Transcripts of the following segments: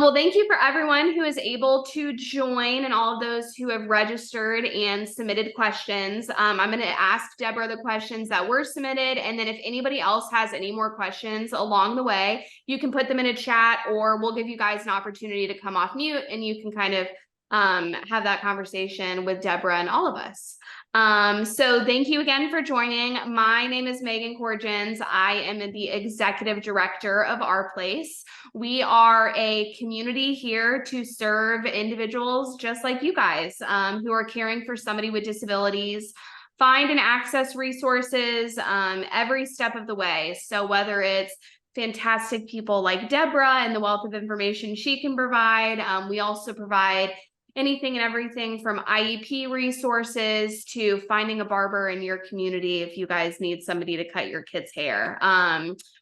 Well, thank you for everyone who is able to join and all of those who have registered and submitted questions. I'm going to ask Deborah the questions that were submitted, and then if anybody else has any more questions along the way, you can put them in a chat, or we'll give you guys an opportunity to come off mute and you can kind of have that conversation with Deborah and all of us. So thank you again for joining. My name is Megan Corgens. I am the executive director of Our Place. We are a community here to serve individuals just like you guys, who are caring for somebody with disabilities, find and access resources every step of the way. So whether it's fantastic people like Deborah and the wealth of information she can provide, we also provide anything and everything from IEP resources to finding a barber in your community if you guys need somebody to cut your kids' hair.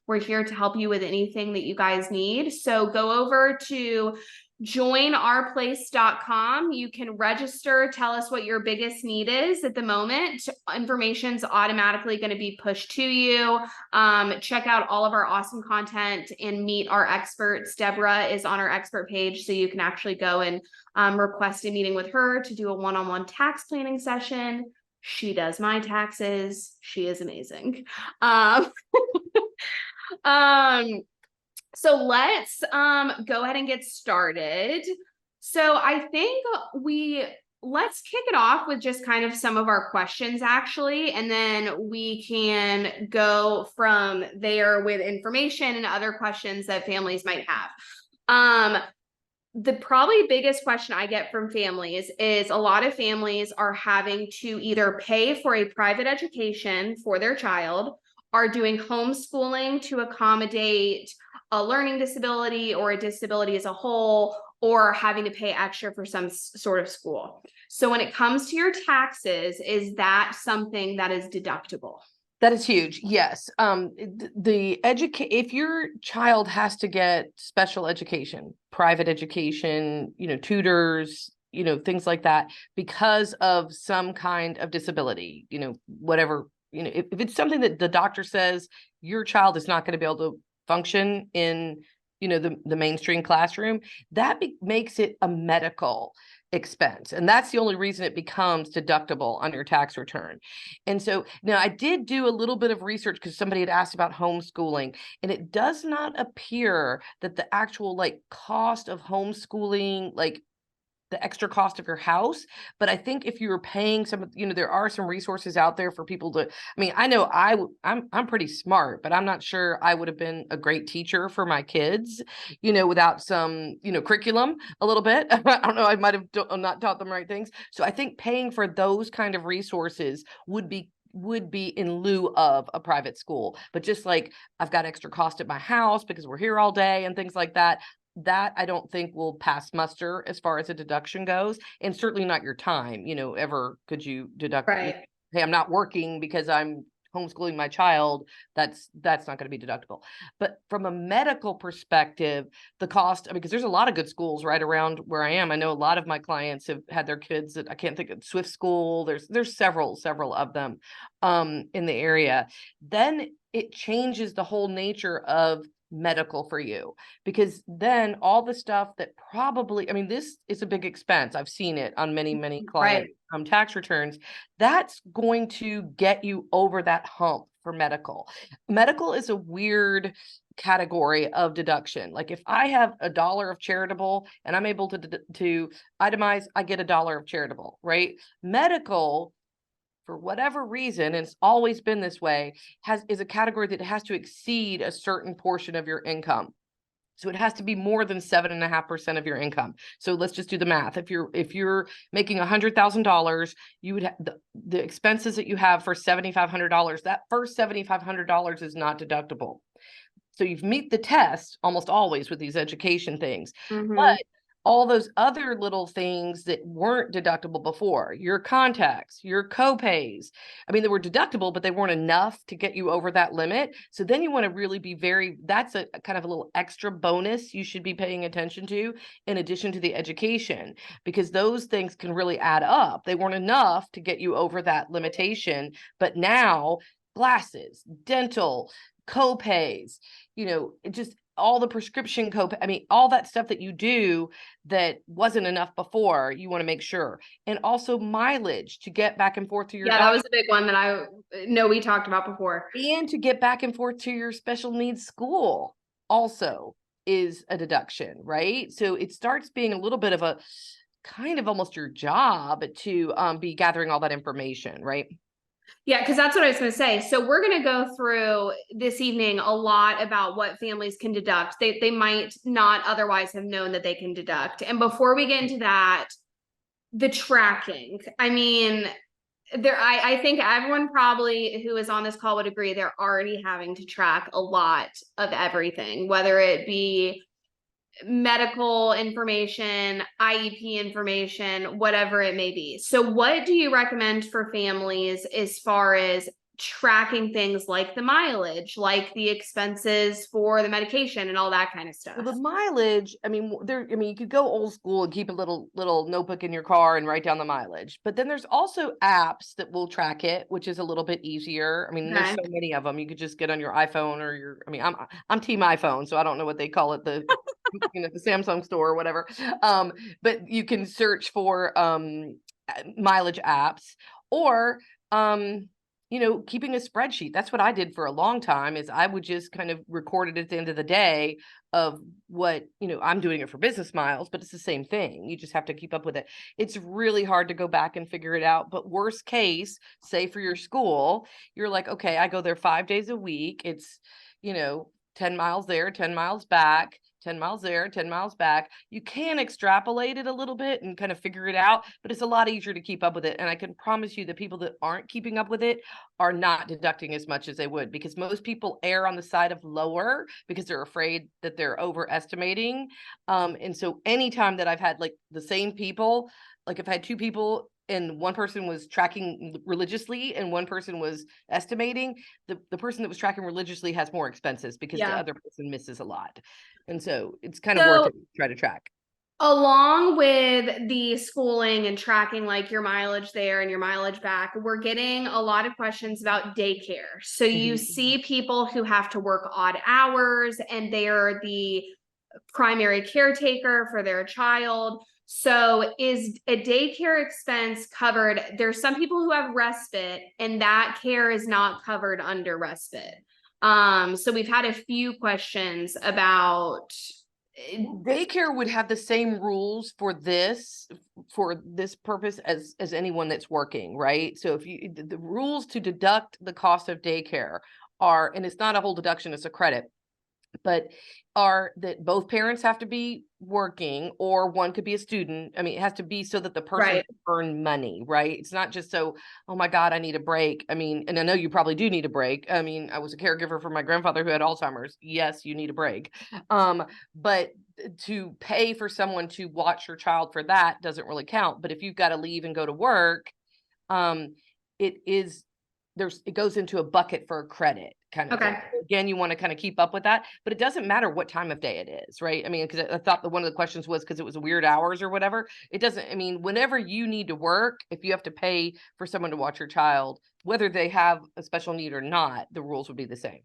We're here to help you with anything that you guys need. So go over to joinourplace.com. You can register, tell us what your biggest need is at the moment. Information's automatically going to be pushed to you. Check out all of our awesome content and meet our experts. Deborah is on our expert page, so you can actually go and request a meeting with her to do a one-on-one tax planning session. She does my taxes. She is amazing. So let's go ahead and get started. So I think let's kick it off with just kind of some of our questions actually, and then we can go from there with information and other questions that families might have. The probably biggest question I get from families is a lot of families are having to either pay for a private education for their child, are doing homeschooling to accommodate a learning disability or a disability as a whole, or having to pay extra for some sort of school. So when it comes to your taxes, is that something that is deductible? That is huge. Yes. If your child has to get special education, private education, tutors, things like that, because of some kind of disability, whatever, if it's something that the doctor says your child is not going to be able to function in, the mainstream classroom, that makes it a medical expense. And that's the only reason it becomes deductible on your tax return. And so now I did do a little bit of research because somebody had asked about homeschooling, and it does not appear that the actual cost of homeschooling, the extra cost of your house. But I think if you were paying there are some resources out there for people to, I know I'm pretty smart, but I'm not sure I would have been a great teacher for my kids, without some, curriculum a little bit. I don't know, I might have not taught them right things. So I think paying for those kind of resources would be in lieu of a private school. But just like I've got extra cost at my house because we're here all day and things like that, I don't think will pass muster as far as a deduction goes, and certainly not your time. Ever could you deduct? Right. Hey, I'm not working because I'm homeschooling my child. That's not going to be deductible. But from a medical perspective, the cost, because there's a lot of good schools right around where I am. I know a lot of my clients have had their kids at, I can't think of, Swift School. There's several of them in the area. Then it changes the whole nature of medical for you, because then all the stuff that probably, this is a big expense. I've seen it on many client tax returns. That's going to get you over that hump for medical. Medical is a weird category of deduction. Like if I have $1 of charitable and I'm able to itemize, I get $1 of charitable, right? Medical, for whatever reason, and it's always been this way, is a category that has to exceed a certain portion of your income. So it has to be more than 7.5% of your income. So let's just do the math. If you're making $100,000, you would have the expenses that you have for $7,500. That first $7,500 is not deductible. So you meet the test almost always with these education things, but all those other little things that weren't deductible before, your contacts, your co-pays, they were deductible, but they weren't enough to get you over that limit. So then you want to really be that's a kind of a little extra bonus you should be paying attention to in addition to the education, because those things can really add up. They weren't enough to get you over that limitation, but now glasses, dental, co-pays, all the prescription I mean, all that stuff that you do that wasn't enough before, you want to make sure. And also mileage to get back and forth to your Yeah, that doctor was a big one that I know we talked about before. and to get back and forth to your special needs school also is a deduction, right? So it starts being a little bit of a kind of almost your job to be gathering all that information, right? Yeah, because that's what I was going to say. So we're going to go through this evening a lot about what families can deduct. They might not otherwise have known that they can deduct. And before we get into that, the tracking. I mean, I think everyone probably who is on this call would agree they're already having to track a lot of everything, whether it be medical information, IEP information, whatever it may be. So what do you recommend for families as far as tracking things like the mileage, like the expenses for the medication and all that kind of stuff? Well, the mileage, I mean, you could go old school and keep a little notebook in your car and write down the mileage. But then there's also apps that will track it, which is a little bit easier. I mean, there's so many of them. You could just get on your iPhone or I mean, I'm team iPhone, so I don't know what they call it, the the Samsung store or whatever. But you can search for mileage apps or keeping a spreadsheet. That's what I did for a long time is I would just kind of record it at the end of the day of what, I'm doing it for business miles, but it's the same thing. You just have to keep up with it. It's really hard to go back and figure it out. But worst case, say for your school, you're like, okay, I go there 5 days a week. It's, 10 miles there, 10 miles back. 10 miles there, 10 miles back. You can extrapolate it a little bit and kind of figure it out, but it's a lot easier to keep up with it. And I can promise you the people that aren't keeping up with it are not deducting as much as they would, because most people err on the side of lower because they're afraid that they're overestimating. And so anytime that I've had like the same people, like if I had two people and one person was tracking religiously and one person was estimating, the person that was tracking religiously has more expenses because the other person misses a lot. And so it's kind of worth it to try to track. Along with the schooling and tracking like your mileage there and your mileage back, we're getting a lot of questions about daycare. So you see people who have to work odd hours and they're the primary caretaker for their child. So is a daycare expense covered? There's some people who have respite and that care is not covered under respite. So we've had a few questions about daycare would have the same rules for this purpose as anyone that's working, right? So if the rules to deduct the cost of daycare are, and it's not a whole deduction, it's a credit, but are that both parents have to be working or one could be a student. I mean, it has to be so that the person can earn money, right? It's not just so, oh my God, I need a break. I mean, and I know you probably do need a break. I mean, I was a caregiver for my grandfather who had Alzheimer's. Yes, you need a break. But to pay for someone to watch your child for that doesn't really count. But if you've got to leave and go to work, it goes into a bucket for a credit kind of thing. Again, you want to kind of keep up with that, but it doesn't matter what time of day it is, right? I mean, because I thought that one of the questions was because it was weird hours or whatever. It doesn't, I mean, whenever you need to work, if you have to pay for someone to watch your child, whether they have a special need or not, the rules would be the same.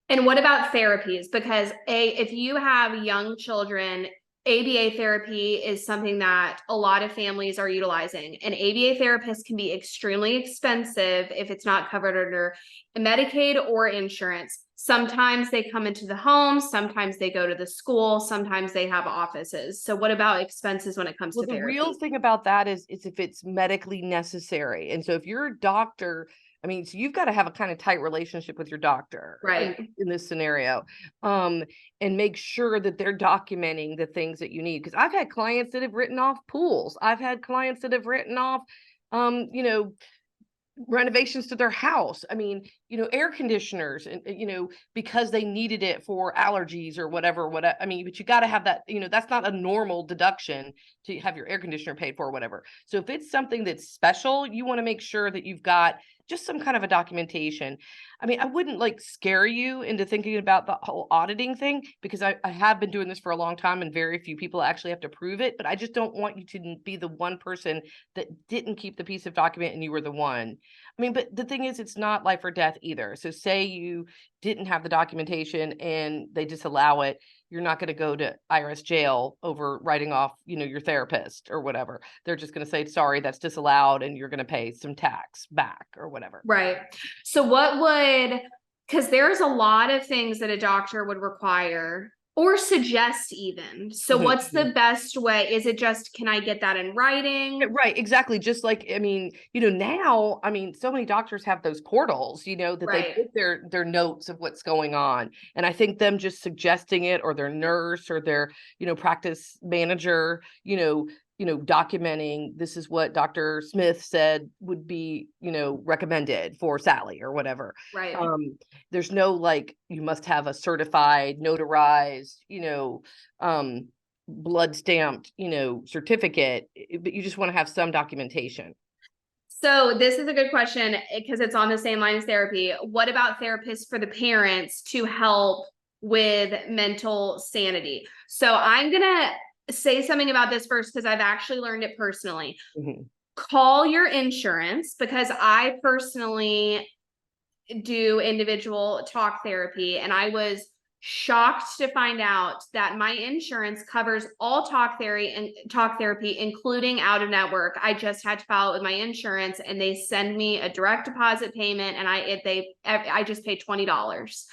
And what about therapies? Because if you have young children, ABA therapy is something that a lot of families are utilizing. An ABA therapist can be extremely expensive if it's not covered under Medicaid or insurance. Sometimes they come into the home, sometimes they go to the school, sometimes they have offices. So what about expenses when it comes to therapy? The real thing about that is if it's medically necessary. And so if you're a doctor, I mean, so you've got to have a kind of tight relationship with your doctor, right, in this scenario, and make sure that they're documenting the things that you need. Because I've had clients that have written off pools. I've had clients that have written off, renovations to their house. I mean, air conditioners, and because they needed it for allergies or whatever. I mean, but you got to have that. That's not a normal deduction to have your air conditioner paid for or whatever. So if it's something that's special, you want to make sure that you've got just some kind of a documentation. I mean, I wouldn't like scare you into thinking about the whole auditing thing, because I have been doing this for a long time and very few people actually have to prove it, but I just don't want you to be the one person that didn't keep the piece of document and you were the one. I mean, but the thing is, it's not life or death. death either. So say you didn't have the documentation and they disallow it, you're not going to go to IRS jail over writing off, your therapist or whatever. They're just going to say, sorry, that's disallowed, and you're going to pay some tax back or whatever. Right. So because there's a lot of things that a doctor would require or suggest even. So what's the best way? Is it just, can I get that in writing? Right, exactly. Just like, now, so many doctors have those portals, that they put their notes of what's going on. And I think them just suggesting it, or their nurse or their, practice manager, documenting, this is what Dr. Smith said would be, recommended for Sally or whatever. Right. There's no, like, you must have a certified, notarized, blood stamped, certificate, but you just want to have some documentation. So this is a good question because it's on the same line as therapy. What about therapists for the parents to help with mental sanity? So I'm going to say something about this first because I've actually learned it personally. Call your insurance, because I personally do individual talk therapy, and I was shocked to find out that my insurance covers all talk therapy, including out of network. I just had to file it with my insurance, and they send me a direct deposit payment, and I just pay $20.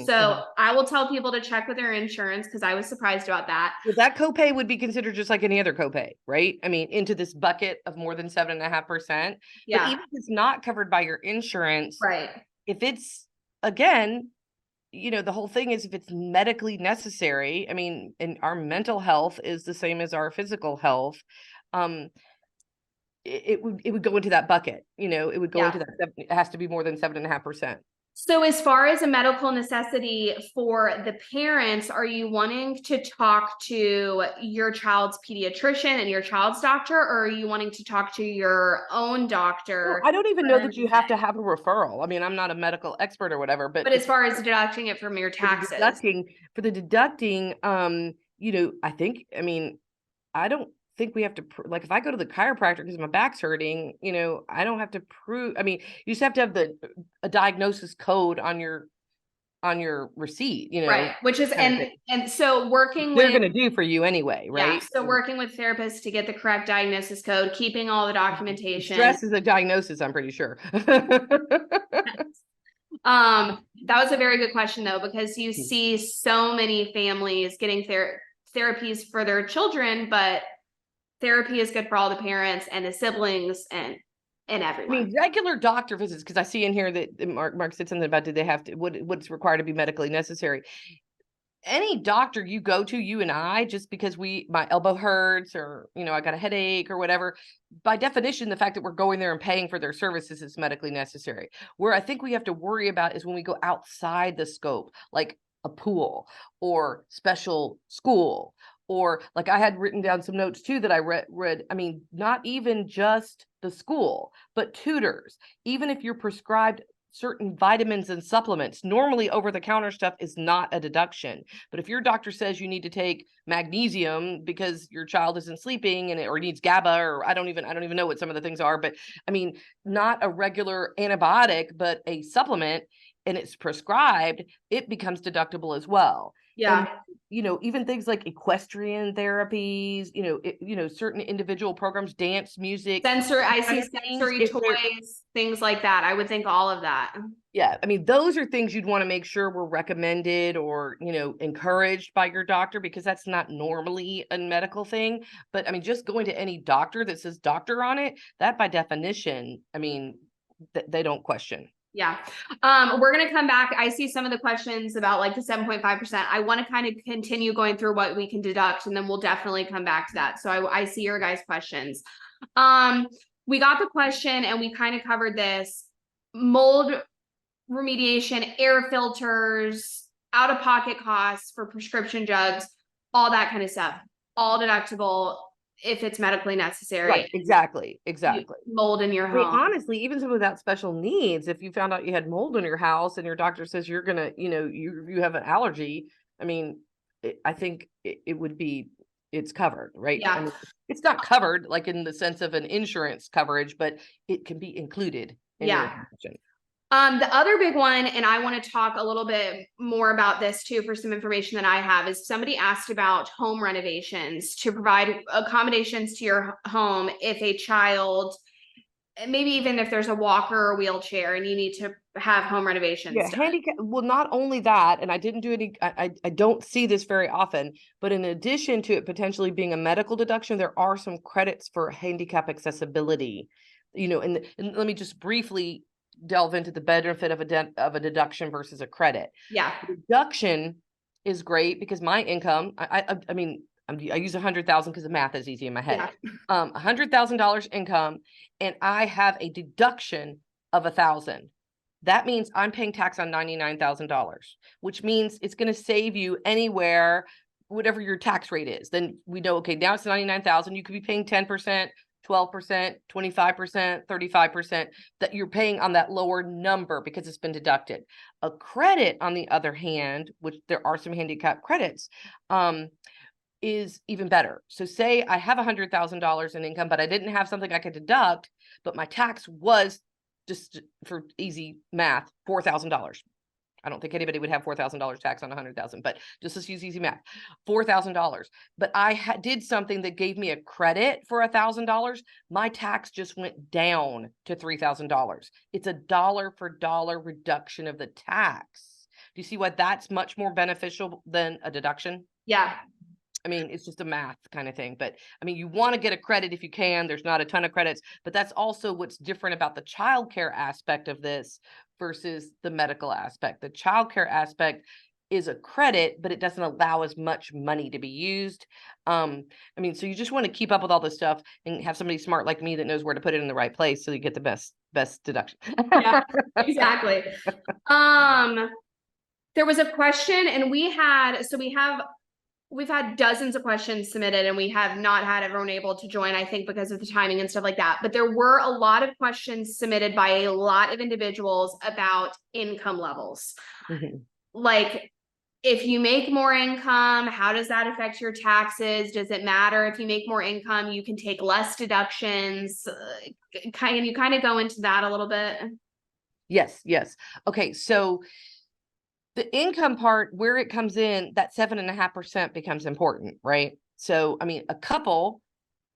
So I will tell people to check with their insurance, because I was surprised about that. Well, that copay would be considered just like any other copay, right? I mean, into this bucket of more than 7.5%. Yeah. But even if it's not covered by your insurance, right? If it's, again, the whole thing is, if it's medically necessary, and our mental health is the same as our physical health, it would go into that bucket. It would go into that. It has to be more than 7.5%. So as far as a medical necessity for the parents, are you wanting to talk to your child's pediatrician and your child's doctor, or are you wanting to talk to your own doctor? Well, I don't even know that you have to have a referral. I'm not a medical expert or whatever, but as far as deducting it from your taxes, for the deducting, I think, I don't think we have to, like, if I go to the chiropractor because my back's hurting, I don't have to prove, you just have to have a diagnosis code on your receipt, right? Which is, and so working they're going to do for you anyway, right? Yeah, so working with therapists to get the correct diagnosis code, keeping all the documentation. Stress is a diagnosis, I'm pretty sure. That was a very good question though, because you see so many families getting therapies for their children, but therapy is good for all the parents and the siblings and everyone. Regular doctor visits, because I see in here that Mark said something about, did they have to, what's required to be medically necessary? Any doctor you go to, you and I, just because my elbow hurts, or, I got a headache or whatever, by definition, the fact that we're going there and paying for their services is medically necessary. Where I think we have to worry about is when we go outside the scope, like a pool or special school, or, like, I had written down some notes too that I read. Not even just the school, but tutors. Even if you're prescribed certain vitamins and supplements, normally over-the-counter stuff is not a deduction. But if your doctor says you need to take magnesium because your child isn't sleeping or needs GABA, or I don't even know what some of the things are, but not a regular antibiotic, but a supplement, and it's prescribed, it becomes deductible as well. Yeah. And, even things like equestrian therapies, certain individual programs, dance, music, sensory toys, things like that. I would think all of that. Yeah. Those are things you'd want to make sure were recommended or, encouraged by your doctor, because that's not normally a medical thing. But just going to any doctor that says doctor on it, that by definition, they don't question. Yeah. We're going to come back. I see some of the questions about like the 7.5%. I want to kind of continue going through what we can deduct, and then we'll definitely come back to that. So I see your guys' questions. We got the question and we kind of covered this: mold remediation, air filters, out-of-pocket costs for prescription drugs, all that kind of stuff, all deductible if it's medically necessary. Right, exactly. Mold in your home. Honestly, even some without special needs, if you found out you had mold in your house and your doctor says you're gonna, you have an allergy, I think it would be, it's covered, right? Yeah. It's not covered like in the sense of an insurance coverage, but it can be included in your option. The other big one, and I want to talk a little bit more about this too for some information that I have, is somebody asked about home renovations to provide accommodations to your home if a child, maybe even if there's a walker or wheelchair and you need to have home renovations Yeah, done. handicap. Well, not only that, and I didn't do any, I don't see this very often, but in addition to it potentially being a medical deduction, there are some credits for handicap accessibility, and let me just briefly delve into the benefit of a deduction versus a credit. Yeah. Deduction is great because my income, I mean, I use 100,000 because the math is easy in my head. Yeah. $100,000 income, and I have a deduction of 1,000. That means I'm paying tax on $99,000, which means it's going to save you anywhere, whatever your tax rate is. Then we know, okay, now it's 99,000. You could be paying 10%, 12%, 25%, 35% that you're paying on that lower number because it's been deducted. A credit, on the other hand, which there are some handicap credits, is even better. So say I have $100,000 in income, but I didn't have something I could deduct, but my tax was, just for easy math, $4,000. I don't think anybody would have $4,000 tax on 100,000, but just let's use easy math, $4,000. But I did something that gave me a credit for $1,000. My tax just went down to $3,000. It's a dollar for dollar reduction of the tax. Do you see why that's much more beneficial than a deduction? Yeah. I mean, it's just a math kind of thing, but I mean, you want to get a credit if you can. There's not a ton of credits, but that's also what's different about the childcare aspect of this versus the medical aspect. The childcare aspect is a credit, but it doesn't allow as much money to be used. I mean, so you just want to keep up with all this stuff and have somebody smart like me that knows where to put it in the right place so you get the best deduction. Yeah, exactly. There was a question, and we've had dozens of questions submitted, and we have not had everyone able to join, I think, because of the timing and stuff like that. But there were a lot of questions submitted by a lot of individuals about income levels. Mm-hmm. Like, if you make more income, how does that affect your taxes? Does it matter if you make more income, you can take less deductions? Can you kind of go into that a little bit? Yes. Okay, so the income part, where it comes in, that 7.5% becomes important, right? So, I mean, a couple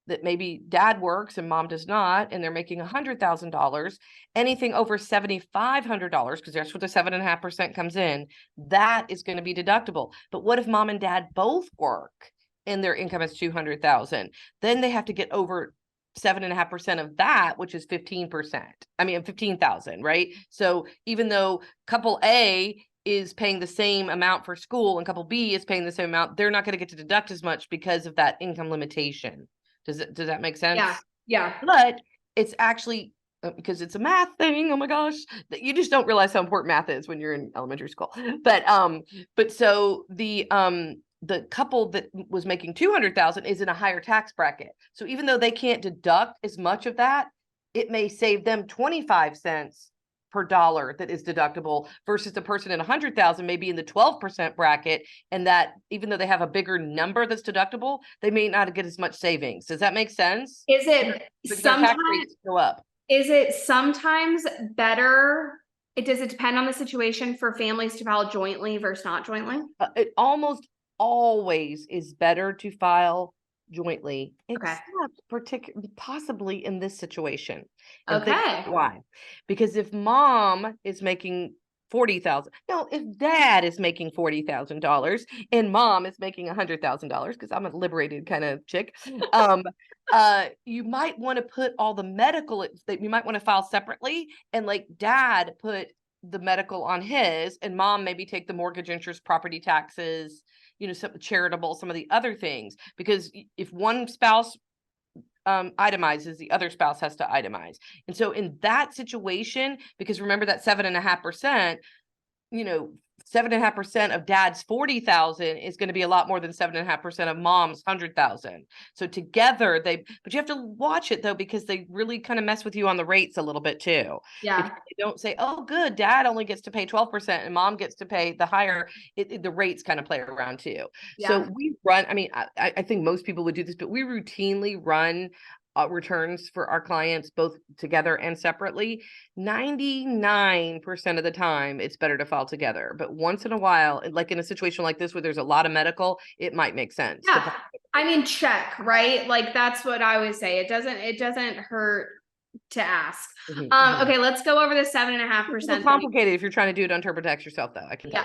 that maybe dad works and mom does not, and they're making $100,000, anything over $7,500, because that's what the 7.5% comes in, that is going to be deductible. But what if mom and dad both work and their income is 200,000? Then they have to get over 7.5% of that, which is 15%. I mean, 15,000, right? So even though couple A is paying the same amount for school and couple B is paying the same amount, they're not going to get to deduct as much because of that income limitation. Does that make sense? Yeah. But it's actually, because it's a math thing, oh my gosh, that you just don't realize how important math is when you're in elementary school. But so the couple that was making 200,000 is in a higher tax bracket. So even though they can't deduct as much of that, it may save them 25 cents per dollar that is deductible versus the person in 100,000 maybe in the 12% bracket, and that even though they have a bigger number that's deductible, they may not get as much savings. Does that make sense? Is it because our tax rates go up? Is it sometimes better? Does it depend on the situation for families to file jointly versus not jointly? It almost always is better to file jointly, Okay. except possibly in this situation. And Okay. why? Because if mom is making 40,000, no, if dad is making $40,000 and mom is making $100,000, because I'm a liberated kind of chick, you might want to put all the medical that you might want to file separately, and like dad put the medical on his, and mom maybe take the mortgage, interest, property taxes, some charitable, some of the other things, because if one spouse itemizes, the other spouse has to itemize. And so in that situation, because remember that 7.5%, 7.5% of dad's 40,000 is going to be a lot more than 7.5% of mom's 100,000. So together but you have to watch it though, because they really kind of mess with you on the rates a little bit too. Yeah. If they don't say, oh, good, dad only gets to pay 12% and mom gets to pay the higher, the rates kind of play around too. Yeah. So we run, I mean, I think most people would do this, but we routinely run returns for our clients, both together and separately, 99% of the time, it's better to file together. But once in a while, like in a situation like this where there's a lot of medical, it might make sense. Yeah. I mean, check, right? Like that's what I always say. It doesn't hurt to ask. Okay, let's go over the 7.5%. It's complicated if you're trying to do it on TurboTax yourself, though. I can tell.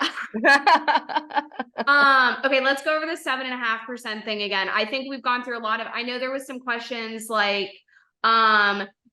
Okay, let's go over the 7.5% thing again. I think we've gone through a lot of, I know there was some questions like,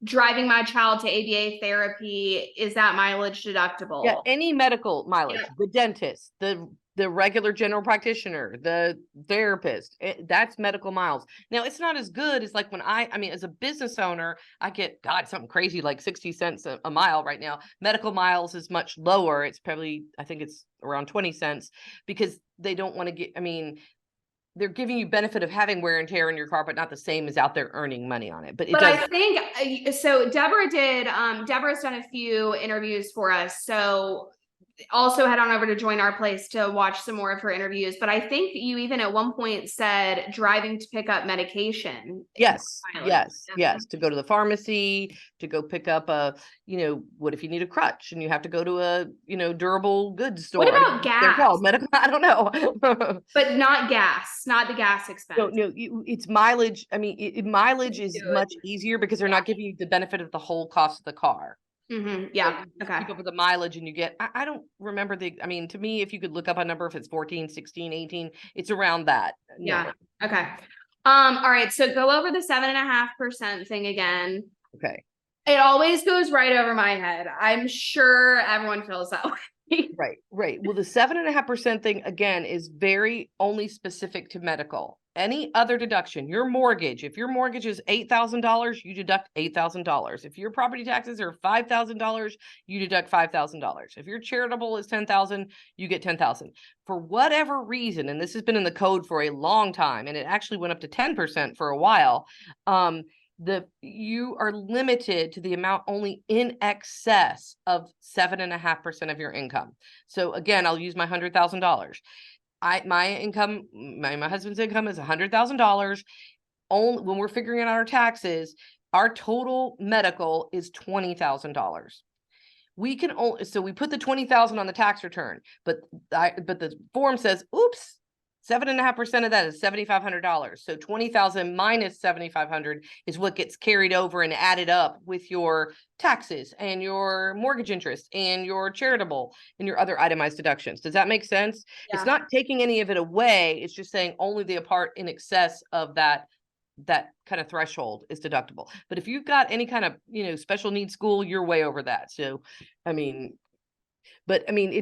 driving my child to ABA therapy, is that mileage deductible? Yeah, any medical mileage, the dentist, the regular general practitioner, the therapist, that's medical miles. Now, it's not as good as like when I mean, as a business owner, I get, God, something crazy like 60 cents a mile right now. Medical miles is much lower. It's probably, I think it's around 20 cents because they don't want to get, I mean, they're giving you benefit of having wear and tear in your car, but not the same as out there earning money on it. But I think, so Deborah's done a few interviews for us. So also head on over to Join Our Place to watch some more of her interviews. But I think you even at one point said driving to pick up medication. Yes. To go to the pharmacy, to go pick up what if you need a crutch and you have to go to a, durable goods store. What about gas? They're called medical, I don't know. But not gas, not the gas expense. No, it's mileage. I mean, mileage is much easier because they're not giving you the benefit of the whole cost of the car. Yeah. Okay. Keep up with the mileage and you get, I don't remember I mean, to me, if you could look up a number, if it's 14, 16, 18, it's around that. Yeah. Okay. All right. So go over the 7.5% thing again. Okay. It always goes right over my head. I'm sure everyone feels that way. Right. Well, the 7.5% thing again is very only specific to medical. Any other deduction, your mortgage, if your mortgage is $8,000, you deduct $8,000. If your property taxes are $5,000, you deduct $5,000. If your charitable is $10,000, you get $10,000. For whatever reason, and this has been in the code for a long time, and it actually went up to 10% for a while, you are limited to the amount only in excess of 7.5% of your income. So again, I'll use my $100,000. My husband's income is $100,000. Only when we're figuring out our taxes, our total medical is $20,000. We can only, so we put the 20,000 on the tax return, but the form says, oops, 7.5% of that is $7,500. So 20,000 minus 7,500 is what gets carried over and added up with your taxes and your mortgage interest and your charitable and your other itemized deductions. Does that make sense? Yeah. It's not taking any of it away. It's just saying only the part in excess of that kind of threshold is deductible. But if you've got any kind of, special needs school, you're way over that. So, it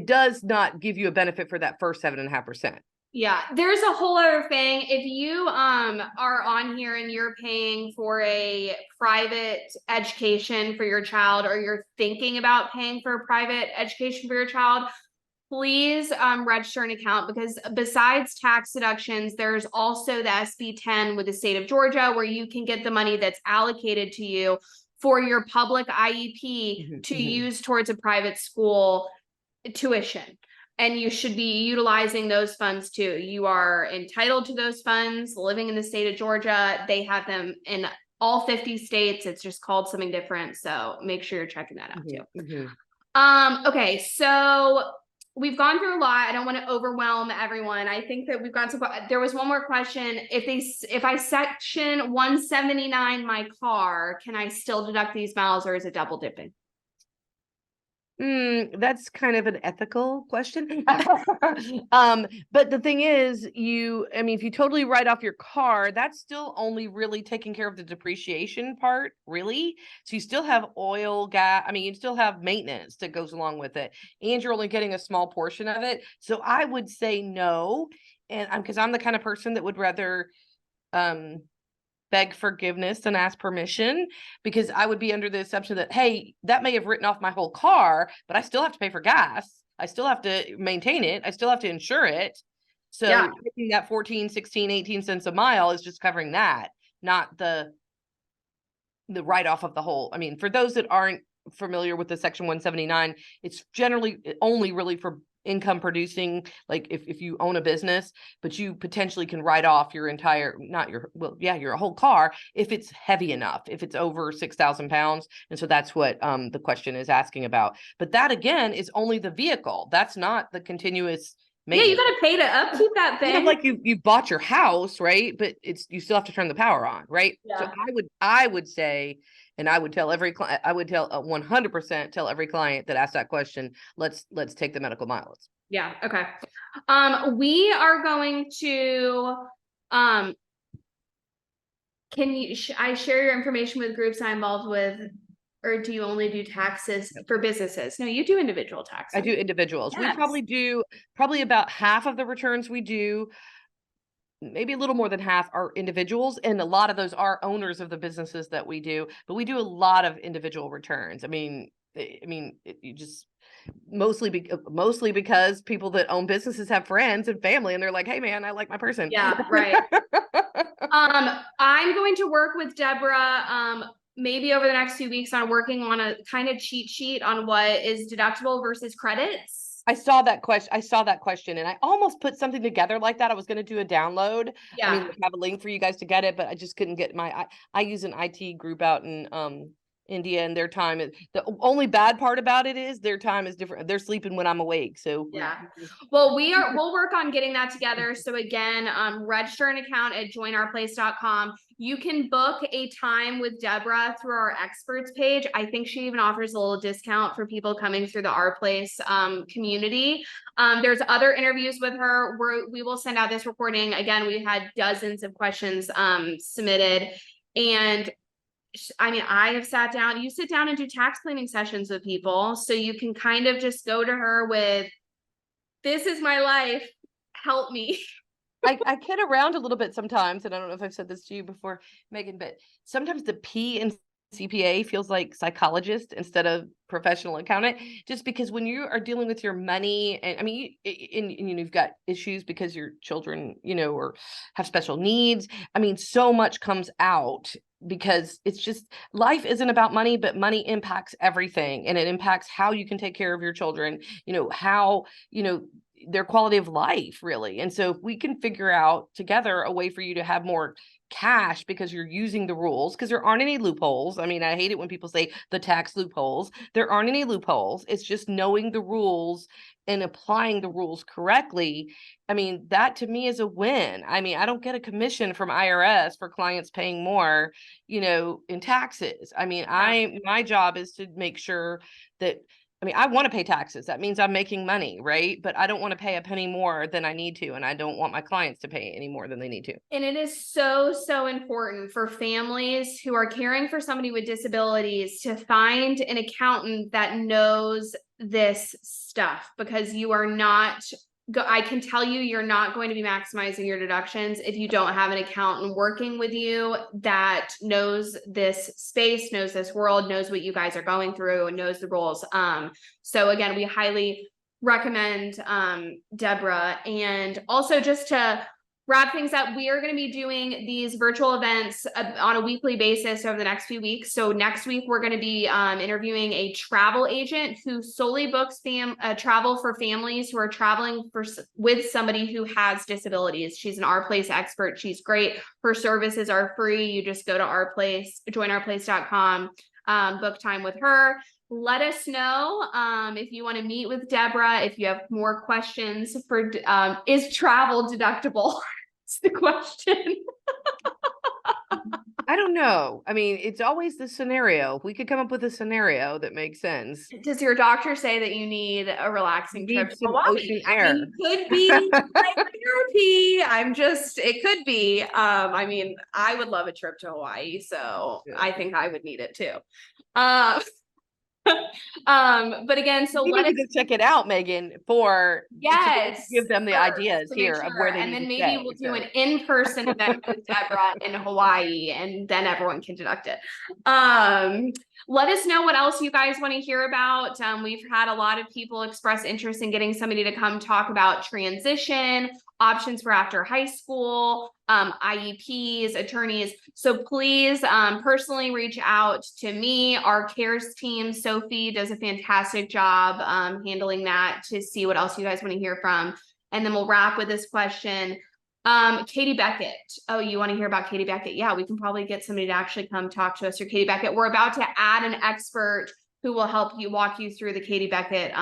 does not give you a benefit for that first 7.5%. Yeah, there's a whole other thing. If you are on here and you're paying for a private education for your child, or you're thinking about paying for a private education for your child, please register an account, because besides tax deductions, there's also the SB 10 with the state of Georgia, where you can get the money that's allocated to you for your public IEP to use towards a private school tuition. And you should be utilizing those funds too. You are entitled to those funds living in the state of Georgia. They have them in all 50 states. It's just called something different. So make sure you're checking that out too. Okay, so we've gone through a lot. I don't want to overwhelm everyone. I think that we've got there was one more question. If I section 179 my car, can I still deduct these miles, or is it double dipping? That's kind of an ethical question. But the thing is, if you totally write off your car, that's still only really taking care of the depreciation part, really. So you still have oil, gas, you still have maintenance that goes along with it, and you're only getting a small portion of it. So I would say no. And because I'm the kind of person that would rather, beg forgiveness and ask permission, because I would be under the assumption that, hey, that may have written off my whole car, but I still have to pay for gas. I still have to maintain it. I still have to insure it. So taking that 14, 16, 18 cents a mile is just covering that, not the write-off of the whole. For those that aren't familiar with the section 179, it's generally only really for income producing, like if you own a business, but you potentially can write off your entire, not your, well, yeah, your whole car if it's heavy enough, if it's over 6,000 pounds. And so that's what the question is asking about. But that again is only the vehicle. That's not the continuous Yeah, you maintenance. gotta pay to upkeep that Kind of thing. like you bought your house, right? But you still have to turn the power on, right? So Yeah. I would say, and I would tell every client, I would tell 100% tell every client that asks that question, let's take the medical mileage. Yeah, okay. We are going to, can you, I share your information with groups I'm involved with, or do you only do taxes for businesses? No, you do individual taxes. I do individuals. We Yes. probably do about half of the returns we do, maybe a little more than half are individuals, and a lot of those are owners of the businesses that we do, but we do a lot of individual returns. You just mostly because people that own businesses have friends and family, and they're like, hey man, I like my person. Yeah, right. I'm going to work with Deborah, maybe over the next few weeks on working on a kind of cheat sheet on what is deductible versus credits. I saw that question and I almost put something together like that. I was going to do a download. Yeah. I mean, have a link for you guys to get it, but I just couldn't get I use an IT group out in India, and their time is the only bad part about it is their time is different. They're sleeping when I'm awake. So yeah. Well, we'll work on getting that together. So again, register an account at joinourplace.com. You can book a time with Deborah through our experts page. I think she even offers a little discount for people coming through the Our Place community. There's other interviews with her. We will send out this recording. Again, we had dozens of questions submitted, and I mean, I have sat down, you sit down and do tax cleaning sessions with people. So you can kind of just go to her with, this is my life, help me. I kid around a little bit sometimes, and I don't know if I've said this to you before, Megan, but sometimes the P in CPA feels like psychologist instead of professional accountant, just because when you are dealing with your money, and I mean, you've got issues because your children, or have special needs. I mean, so much comes out because it's just, life isn't about money, but money impacts everything, and it impacts how you can take care of your children, how, their quality of life, really. And so if we can figure out together a way for you to have more cash because you're using the rules, because there aren't any loopholes. I mean, I hate it when people say the tax loopholes. There aren't any loopholes. It's just knowing the rules and applying the rules correctly. I mean, that to me is a win. I mean, I don't get a commission from IRS for clients paying more, in taxes. I mean, my job is to make sure that, I want to pay taxes. That means I'm making money, right? But I don't want to pay a penny more than I need to. And I don't want my clients to pay any more than they need to. And it is so, so important for families who are caring for somebody with disabilities to find an accountant that knows this stuff, because you are not, I can tell you, you're not going to be maximizing your deductions if you don't have an accountant working with you that knows this space, knows this world, knows what you guys are going through, and knows the rules. So again, we highly recommend Deborah. And also, just to wrap things up, we are going to be doing these virtual events on a weekly basis over the next few weeks. So next week, we're going to be interviewing a travel agent who solely books travel for families who are traveling with somebody who has disabilities. She's an Our Place expert. She's great. Her services are free. You just go to Our Place, joinourplace.com, book time with her. Let us know if you want to meet with Deborah, if you have more questions for, is travel deductible? It's the question. I don't know. I mean, it's always the scenario. If we could come up with a scenario that makes sense. Does your doctor say that you need a relaxing trip to some Hawaii? ocean air. It could be like therapy. It could be. I would love a trip to Hawaii, so yeah. I think I would need it too. But again, so let us check it out, Megan, yes, give them the ideas here of where they and need then to maybe stay, we'll do an in-person event with Deborah in Hawaii, and then everyone can deduct it. Let us know what else you guys want to hear about. We've had a lot of people express interest in getting somebody to come talk about transition, options for after high school, IEPs, attorneys. So please personally reach out to me, our CARES team, Sophie, Katie does a fantastic job handling that to see what else you guys want to hear from. And then we'll wrap with this question. Katie Beckett. Oh, you want to hear about Katie Beckett? Yeah, we can probably get somebody to actually come talk to us or Katie Beckett. We're about to add an expert who will help you walk you through the Katie Beckett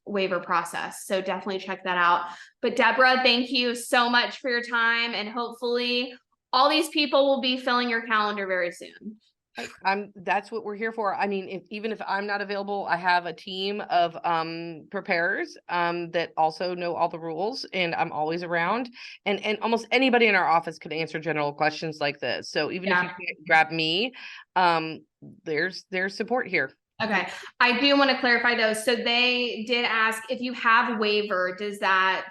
waiver process. So definitely check that out. But Deborah, thank you so much for your time. And hopefully all these people will be filling your calendar very soon. That's what we're here for. I mean, even if I'm not available, I have a team of preparers that also know all the rules, and I'm always around, and almost anybody in our office could answer general questions like this. So even if you can't grab me, there's support here. Okay. I do want to clarify those. So they did ask if you have waiver, does that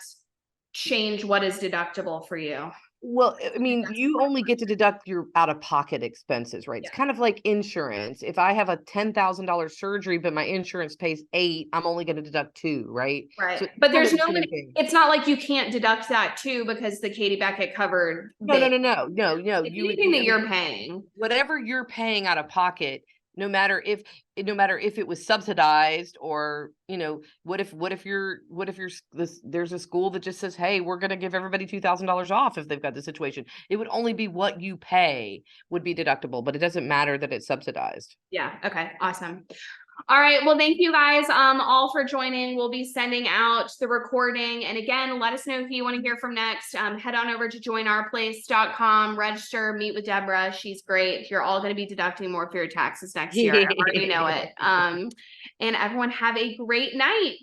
change what is deductible for you? Well, I mean, you only get to deduct your out-of-pocket expenses, right? It's kind of like insurance. If I have a $10,000 surgery, but my insurance pays $8,000, I'm only going to deduct $2,000, right? Right. So but there's no, it's not like you can't deduct that too, because the Katie Beckett covered. No. Anything that you're paying. Whatever you're paying out of pocket, no matter if it was subsidized, or what if there's a school that just says, hey, we're going to give everybody $2,000 off if they've got the situation. It would only be what you pay would be deductible, but it doesn't matter that it's subsidized. Yeah. Okay. Awesome. All right. Well, thank you guys all for joining. We'll be sending out the recording. And again, let us know who you want to hear from next. Head on over to joinourplace.com, register, meet with Deborah. She's great. You're all going to be deducting more for your taxes next year. I already know it. And everyone have a great night.